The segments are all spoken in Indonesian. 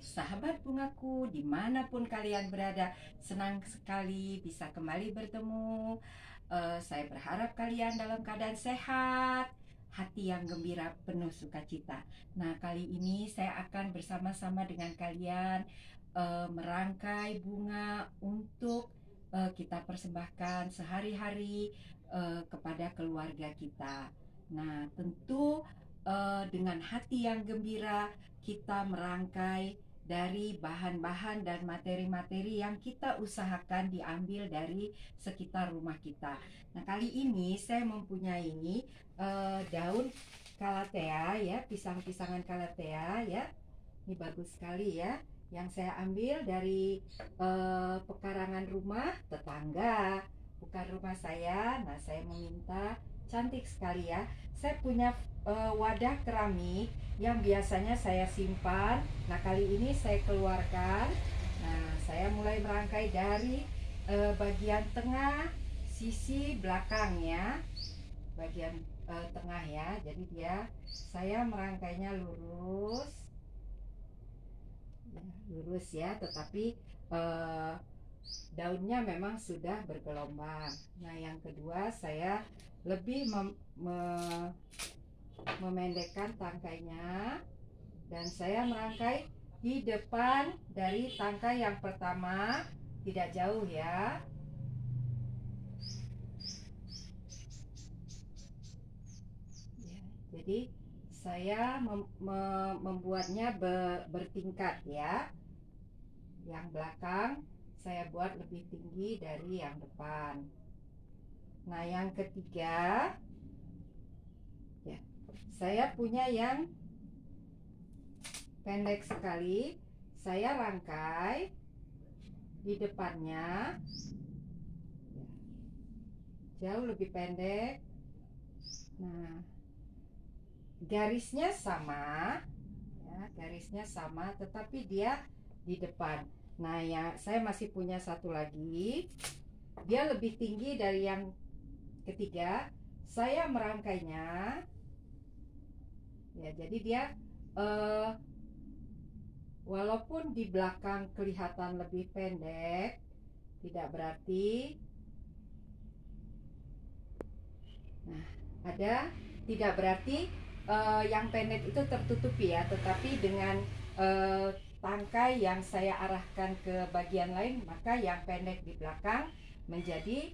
sahabat bungaku, dimanapun kalian berada. Senang sekali bisa kembali bertemu. Saya berharap kalian dalam keadaan sehat, hati yang gembira, penuh sukacita. Nah, kali ini saya akan bersama-sama dengan kalian merangkai bunga untuk kita persembahkan sehari-hari kepada keluarga kita. Nah, tentu dengan hati yang gembira kita merangkai dari bahan-bahan dan materi-materi yang kita usahakan diambil dari sekitar rumah kita. Nah, kali ini saya mempunyai daun calathea ya, pisang-pisangan calathea ya. Ini bagus sekali ya. Yang saya ambil dari pekarangan rumah tetangga, bukan rumah saya. Nah, saya meminta, cantik sekali ya. Saya punya wadah keramik yang biasanya saya simpan. Nah, kali ini saya keluarkan. Nah, saya mulai merangkai dari bagian tengah sisi belakangnya, bagian tengah ya. Jadi saya merangkainya lurus, lurus ya. Tetapi daunnya memang sudah bergelombang. Nah, yang kedua saya lebih memendekkan tangkainya, dan saya merangkai di depan dari tangkai yang pertama, tidak jauh ya. Jadi saya membuatnya bertingkat ya. Yang belakang saya buat lebih tinggi dari yang depan. Nah, yang ketiga ya, saya punya yang pendek sekali. Saya rangkai di depannya jauh lebih pendek. Nah, garisnya sama ya, garisnya sama, tetapi dia di depan. Nah, ya, saya masih punya satu lagi. Dia lebih tinggi dari yang ketiga. Saya merangkainya ya, jadi dia walaupun di belakang kelihatan lebih pendek, tidak berarti tidak berarti yang pendek itu tertutupi ya, tetapi dengan tangkai yang saya arahkan ke bagian lain, maka yang pendek di belakang menjadi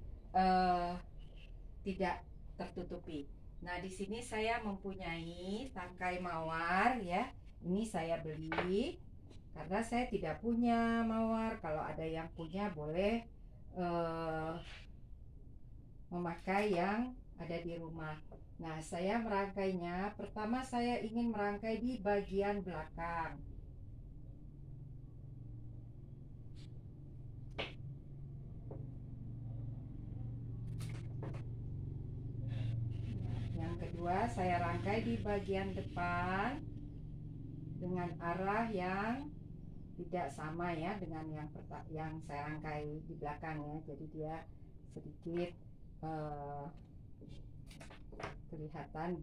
tidak tertutupi. Nah, di sini saya mempunyai tangkai mawar ya. Ini saya beli karena saya tidak punya mawar. Kalau ada yang punya boleh memakai yang ada di rumah. Nah, saya merangkainya. Pertama saya ingin merangkai di bagian belakang. Yang kedua saya rangkai di bagian depan dengan arah yang tidak sama ya dengan yang saya rangkai di belakang ya. Jadi dia sedikit kelihatan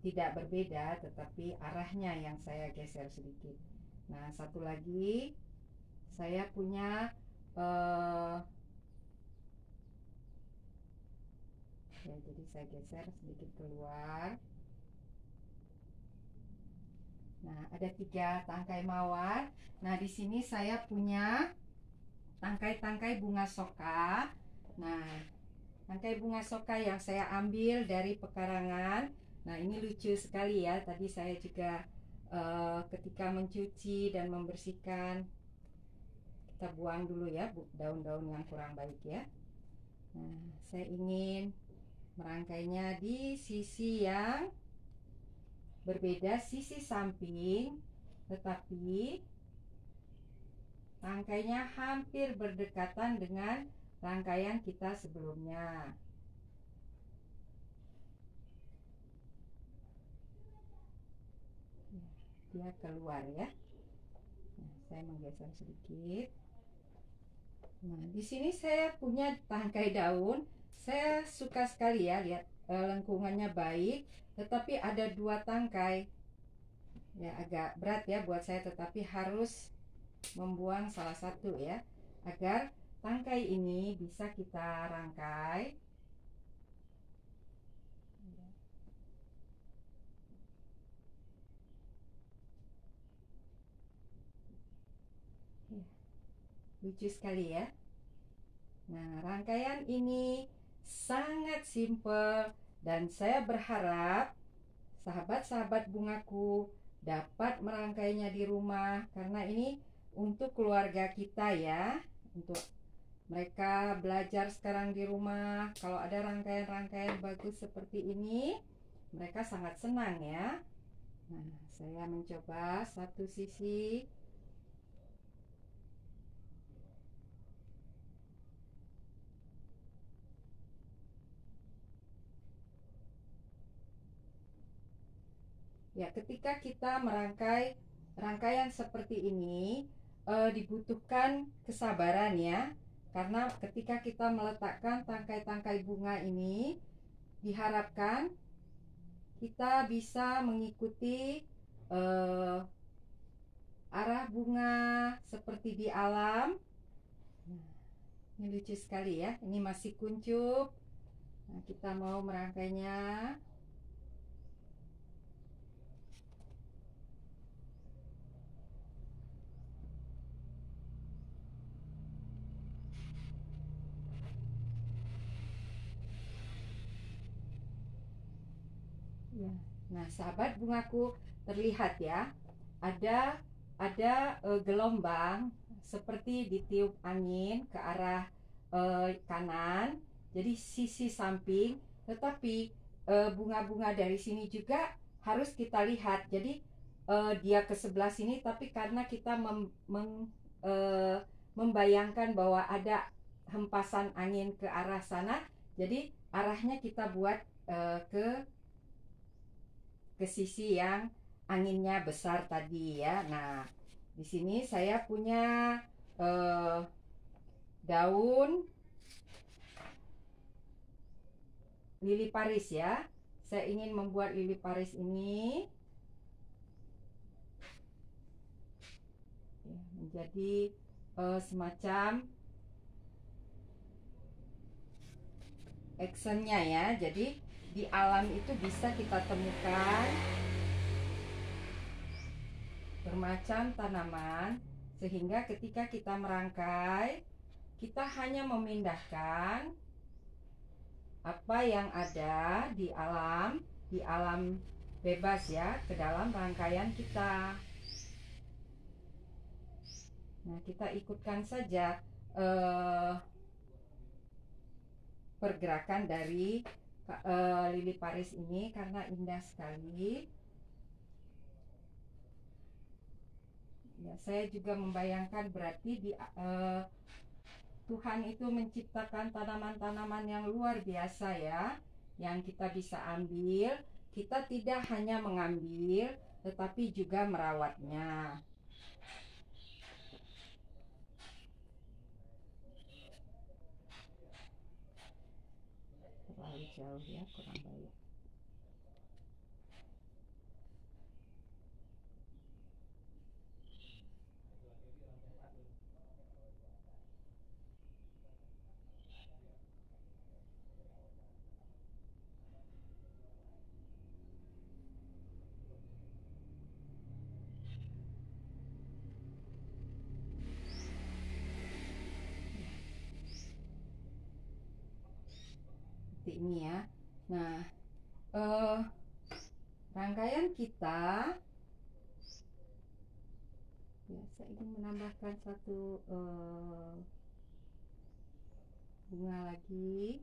tidak berbeda, tetapi arahnya yang saya geser sedikit. Nah, satu lagi saya punya ya, jadi saya geser sedikit keluar. Nah, ada 3 tangkai mawar. Nah, di sini saya punya tangkai-tangkai bunga soka. Nah, tangkai bunga soka yang saya ambil dari pekarangan. Nah, ini lucu sekali ya. Tadi saya juga ketika mencuci dan membersihkan, kita buang dulu ya daun-daun yang kurang baik ya. Nah, saya ingin merangkainya di sisi yang berbeda, sisi samping, tetapi rangkainya hampir berdekatan dengan rangkaian kita sebelumnya. Dia keluar ya. Nah, saya menggeser sedikit. Nah, di sini saya punya tangkai daun. Saya suka sekali ya lihat lengkungannya baik, tetapi ada 2 tangkai. Ya, agak berat ya buat saya, tetapi harus membuang salah satu ya, agar tangkai ini bisa kita rangkai. Lucu sekali ya. Nah, rangkaian ini sangat simpel dan saya berharap sahabat-sahabat bungaku dapat merangkainya di rumah, karena ini untuk keluarga kita ya, untuk mereka belajar sekarang di rumah. Kalau ada rangkaian-rangkaian bagus seperti ini, mereka sangat senang ya. Nah, saya mencoba satu sisi. Ya, ketika kita merangkai rangkaian seperti ini, dibutuhkan kesabaran ya. Karena ketika kita meletakkan tangkai-tangkai bunga ini, diharapkan kita bisa mengikuti arah bunga seperti di alam. Ini lucu sekali ya. Ini masih kuncup. Nah, kita mau merangkainya. Ya. Nah, sahabat bungaku, terlihat ya, ada gelombang seperti ditiup angin ke arah kanan, jadi sisi samping. Tetapi bunga-bunga dari sini juga harus kita lihat. Jadi dia ke sebelah sini, tapi karena kita membayangkan bahwa ada hempasan angin ke arah sana, jadi arahnya kita buat ke sisi yang anginnya besar tadi ya. Nah, di sini saya punya daun lili Paris ya. Saya ingin membuat lili Paris ini menjadi semacam actionnya ya. Jadi di alam itu bisa kita temukan bermacam tanaman, sehingga ketika kita merangkai, kita hanya memindahkan apa yang ada di alam bebas ya, ke dalam rangkaian kita. Nah, kita ikutkan saja pergerakan dari lili Paris ini karena indah sekali. Ya, saya juga membayangkan berarti Tuhan itu menciptakan tanaman-tanaman yang luar biasa ya, yang kita bisa ambil. Kita tidak hanya mengambil, tetapi juga merawatnya. Terlalu jauh ya, kurang baik. Seperti ini ya. Nah, rangkaian kita, ya, saya ingin menambahkan satu bunga lagi.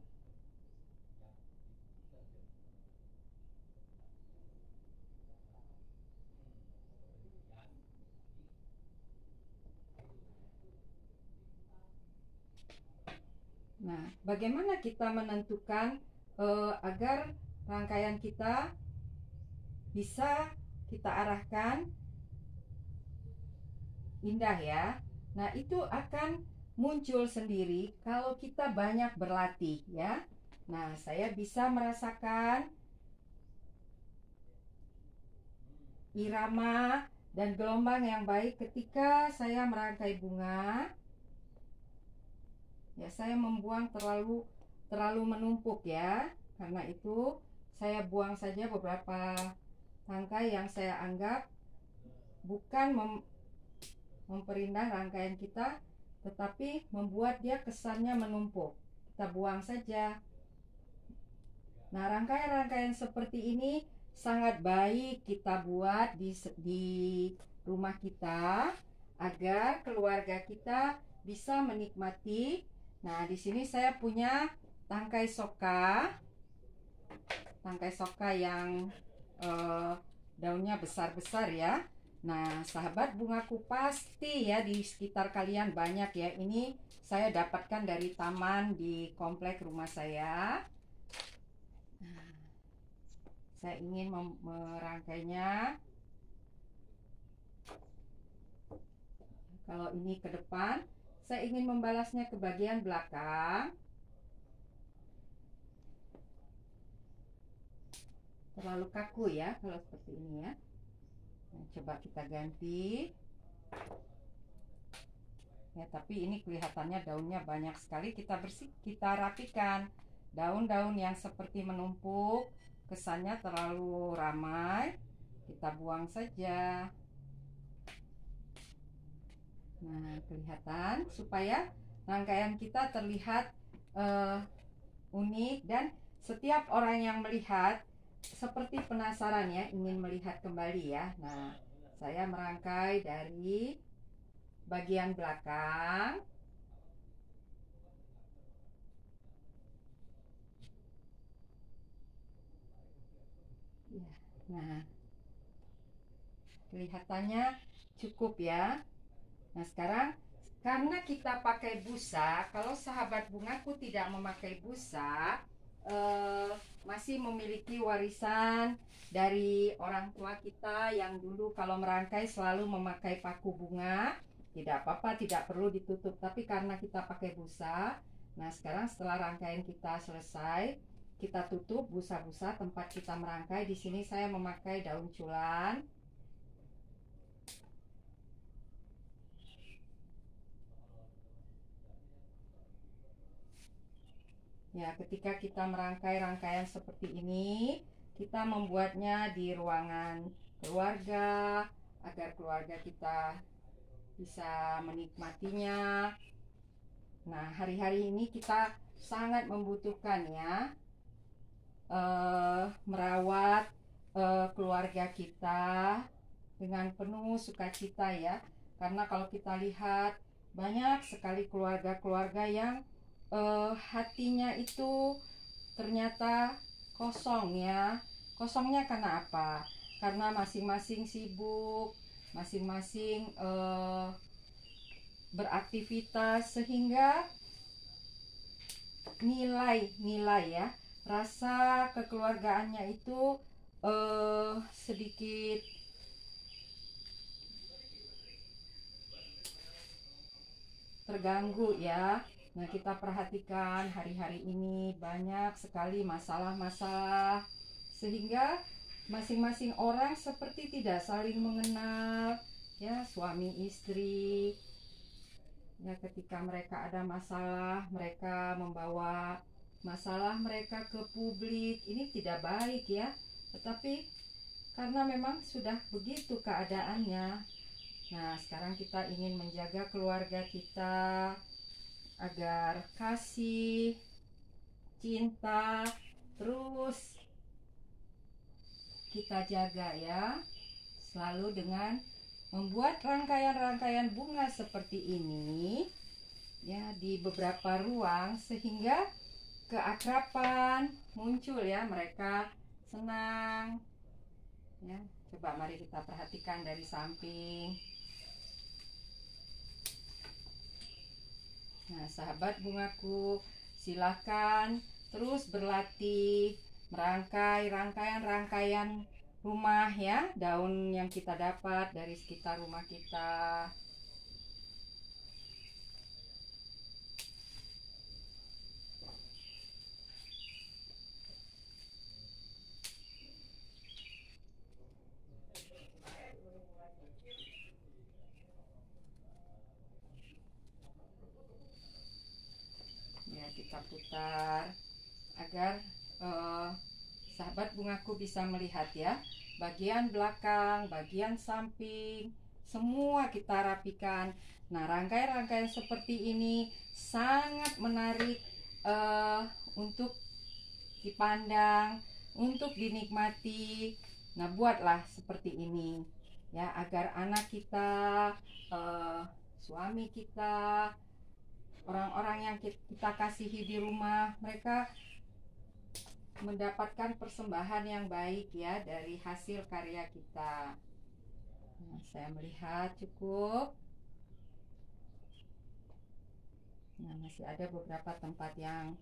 Nah, bagaimana kita menentukan agar rangkaian kita bisa kita arahkan indah ya? Nah, itu akan muncul sendiri kalau kita banyak berlatih ya. Nah, saya bisa merasakan irama dan gelombang yang baik ketika saya merangkai bunga. Ya, saya membuang terlalu menumpuk ya. Karena itu saya buang saja beberapa tangkai yang saya anggap bukan memperindah rangkaian kita, tetapi membuat dia kesannya menumpuk. Kita buang saja. Nah, rangkaian-rangkaian seperti ini sangat baik kita buat di rumah kita agar keluarga kita bisa menikmati. Nah, di sini saya punya tangkai soka yang daunnya besar-besar ya. Nah, sahabat bungaku, pasti ya di sekitar kalian banyak ya. Ini saya dapatkan dari taman di komplek rumah saya. Nah, saya ingin merangkainya. Kalau ini ke depan, saya ingin membalasnya ke bagian belakang. Terlalu kaku ya kalau seperti ini ya. Nah, coba kita ganti. Ya, tapi ini kelihatannya daunnya banyak sekali. Kita rapikan. Daun-daun yang seperti menumpuk, kesannya terlalu ramai, kita buang saja. Nah, kelihatan supaya rangkaian kita terlihat unik dan setiap orang yang melihat seperti penasaran ya, ingin melihat kembali ya. Nah, saya merangkai dari bagian belakang. Nah, kelihatannya cukup ya. Nah, sekarang karena kita pakai busa, kalau sahabat bungaku tidak memakai busa, masih memiliki warisan dari orang tua kita yang dulu kalau merangkai selalu memakai paku bunga. Tidak apa-apa, tidak perlu ditutup. Tapi karena kita pakai busa, nah sekarang setelah rangkaian kita selesai, kita tutup busa-busa tempat kita merangkai. Di sini saya memakai daun culan. Ya, ketika kita merangkai rangkaian seperti ini, kita membuatnya di ruangan keluarga agar keluarga kita bisa menikmatinya. Nah, hari-hari ini kita sangat membutuhkan ya merawat keluarga kita dengan penuh sukacita ya. Karena kalau kita lihat banyak sekali keluarga-keluarga yang hatinya itu ternyata kosong ya. Kosongnya karena apa? Karena masing-masing sibuk, masing-masing beraktivitas, sehingga nilai ya, rasa kekeluargaannya itu sedikit terganggu ya. Nah, kita perhatikan hari-hari ini banyak sekali masalah-masalah, sehingga masing-masing orang seperti tidak saling mengenal ya, suami istri ya. Ketika mereka ada masalah, mereka membawa masalah mereka ke publik. Ini tidak baik ya, tetapi karena memang sudah begitu keadaannya. Nah, sekarang kita ingin menjaga keluarga kita agar kasih, cinta terus kita jaga ya, selalu dengan membuat rangkaian-rangkaian bunga seperti ini ya di beberapa ruang, sehingga keakraban muncul ya, mereka senang ya. Coba mari kita perhatikan dari samping. Nah, sahabat bungaku, silakan terus berlatih merangkai rangkaian-rangkaian rumah ya, daun yang kita dapat dari sekitar rumah kita. kita putar agar sahabat bungaku bisa melihat ya. Bagian belakang, bagian samping, semua kita rapikan. Nah, rangkaian-rangkaian seperti ini sangat menarik untuk dipandang, untuk dinikmati. Nah, buatlah seperti ini ya, agar anak kita, suami kita, orang-orang yang kita kasihi di rumah, mereka mendapatkan persembahan yang baik ya dari hasil karya kita. Nah, saya melihat cukup. Nah, masih ada beberapa tempat yang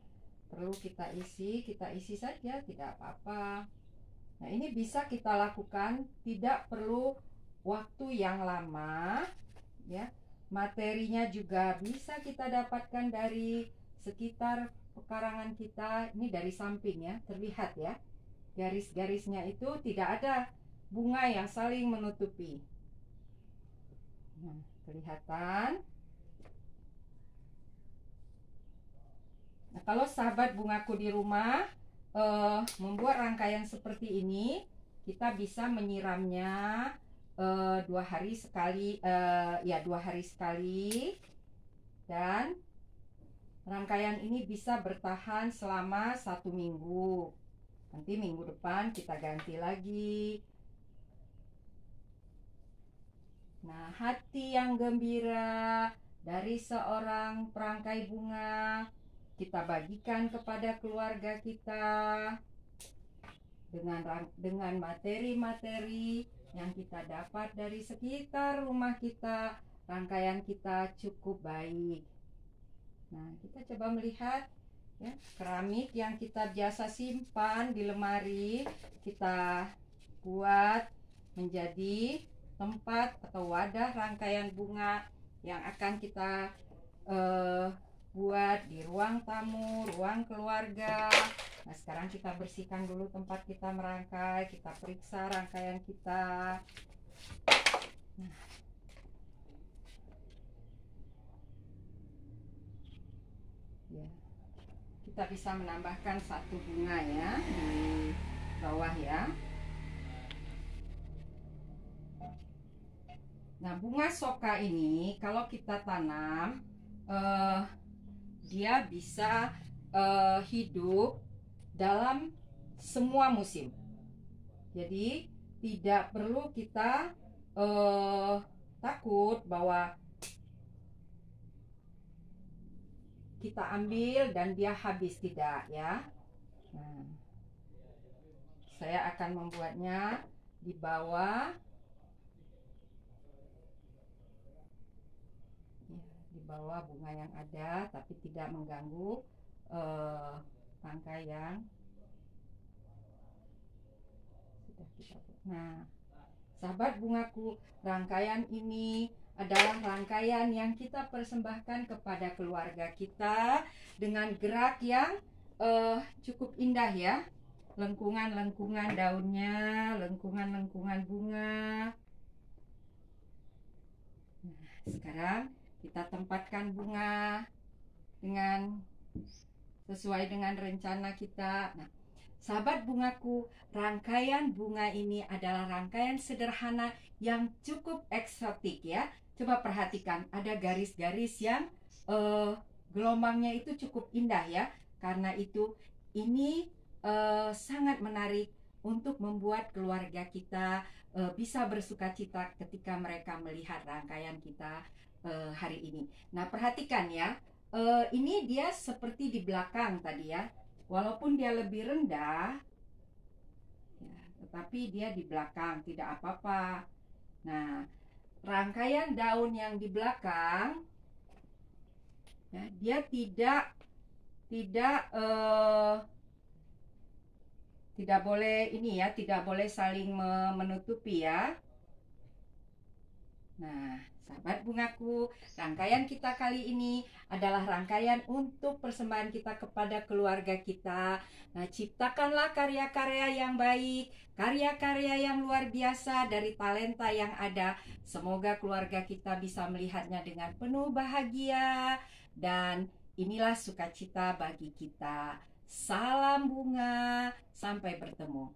perlu kita isi saja, tidak apa-apa. Nah, ini bisa kita lakukan, tidak perlu waktu yang lama ya. Materinya juga bisa kita dapatkan dari sekitar pekarangan kita. Ini dari samping ya, terlihat ya, garis-garisnya itu tidak ada bunga yang saling menutupi. Nah, kelihatan. Nah, kalau sahabat bungaku di rumah membuat rangkaian seperti ini, kita bisa menyiramnya 2 hari sekali, 2 hari sekali, dan rangkaian ini bisa bertahan selama 1 minggu. Nanti minggu depan kita ganti lagi. Nah, hati yang gembira dari seorang perangkai bunga kita bagikan kepada keluarga kita dengan materi-materi yang kita dapat dari sekitar rumah kita. Rangkaian kita cukup baik. Nah, kita coba melihat ya, keramik yang kita biasa simpan di lemari, kita buat menjadi tempat atau wadah rangkaian bunga yang akan kita buat di ruang tamu, ruang keluarga. Nah, sekarang kita bersihkan dulu tempat kita merangkai, kita periksa rangkaian kita. Nah, ya, kita bisa menambahkan 1 bunga ya di bawah ya. Nah, bunga soka ini kalau kita tanam, dia bisa hidup dalam semua musim. Jadi tidak perlu kita takut bahwa kita ambil dan dia habis, tidak ya. Nah, saya akan membuatnya di bawah, di bawah bunga yang ada, tapi tidak mengganggu rangkaian yang sudah kita buat. Nah, sahabat bungaku, rangkaian ini adalah rangkaian yang kita persembahkan kepada keluarga kita dengan gerak yang cukup indah ya. Lengkungan-lengkungan daunnya, lengkungan-lengkungan bunga. Nah, sekarang kita tempatkan bunga dengan sesuai dengan rencana kita. Nah, sahabat bungaku, rangkaian bunga ini adalah rangkaian sederhana yang cukup eksotik ya. Coba perhatikan, ada garis-garis yang gelombangnya itu cukup indah ya. Karena itu ini sangat menarik untuk membuat keluarga kita bisa bersukacita ketika mereka melihat rangkaian kita hari ini. Nah, perhatikan ya, ini dia seperti di belakang tadi ya. Walaupun dia lebih rendah ya, tetapi dia di belakang, tidak apa-apa. Nah, rangkaian daun yang di belakang ya, dia tidak boleh ini ya, tidak boleh saling menutupi ya. Nah, sahabat bungaku, rangkaian kita kali ini adalah rangkaian untuk persembahan kita kepada keluarga kita. Nah, ciptakanlah karya-karya yang baik, karya-karya yang luar biasa dari talenta yang ada. Semoga keluarga kita bisa melihatnya dengan penuh bahagia dan Inilah sukacita bagi kita. Salam bunga, sampai bertemu.